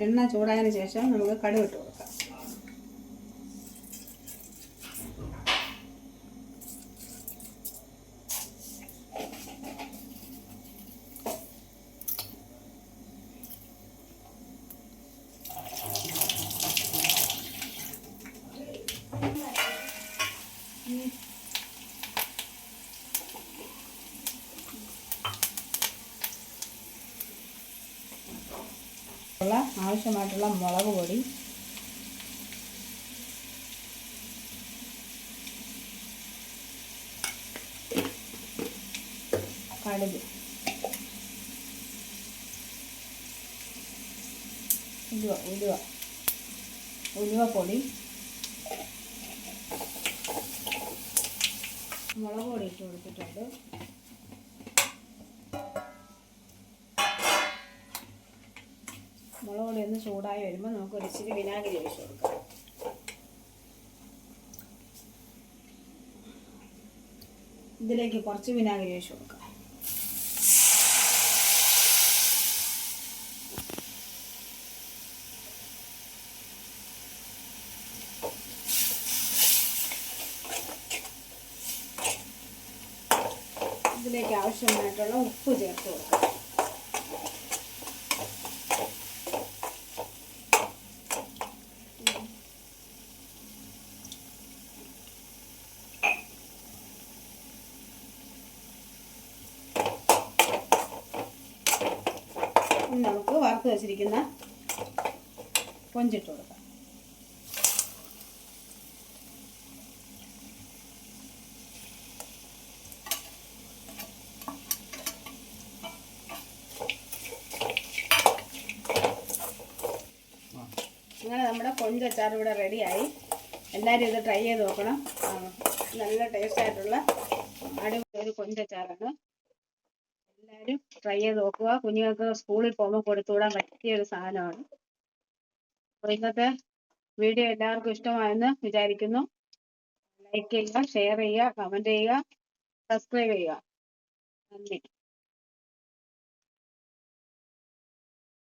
എണ്ണ ചൂടായതിനു ശേഷം നമുക്ക് കടുക് ഇട്ട് കൊടുക്കാം. ആവശ്യമായിട്ടുള്ള മുളക് പൊടി, കടുക്, ഉലുവപ്പൊടി, മുളക് പൊടി ഇട്ട് കൊടുത്തിട്ടുണ്ട്. മുളക് പൊടി ഒന്ന് ചൂടായി വരുമ്പോൾ നമുക്ക് ഒരു ഇച്ചിരി വിനാഗിരി ഒഴിച്ച് കൊടുക്കാം. ഇതിലേക്ക് കുറച്ച് വിനാഗിരി ഒഴിച്ച് കൊടുക്കാം. ഇതിലേക്ക് ആവശ്യമായിട്ടുള്ള ഉപ്പ് ചേർത്ത് കൊടുക്കാം. നമുക്ക് വറുത്ത് വെച്ചിരിക്കുന്ന കൊഞ്ചിട്ട് കൊടുക്കാം. അങ്ങനെ നമ്മുടെ കൊഞ്ചച്ചാർ ഇവിടെ റെഡിയായി. എല്ലാവരും ഇത് ട്രൈ ചെയ്ത് നോക്കണം. നല്ല ടേസ്റ്റ് ആയിട്ടുള്ള അടിപൊളി ഒരു കൊഞ്ചച്ചാറാണ്. എല്ലാവരും ട്രൈ ചെയ്ത് നോക്കുക. കുഞ്ഞുങ്ങൾക്ക് സ്കൂളിൽ പോകുമ്പോൾ കൊടുത്തുവിടാൻ പറ്റിയ ഒരു സാധനമാണ്. അപ്പോൾ ഇന്നത്തെ വീഡിയോ എല്ലാവർക്കും ഇഷ്ടമായെന്ന് വിചാരിക്കുന്നു. ലൈക്ക് ചെയ്യുക, ഷെയർ ചെയ്യുക, കമൻറ്റ് ചെയ്യുക, സബ്സ്ക്രൈബ് ചെയ്യുക. നന്ദി.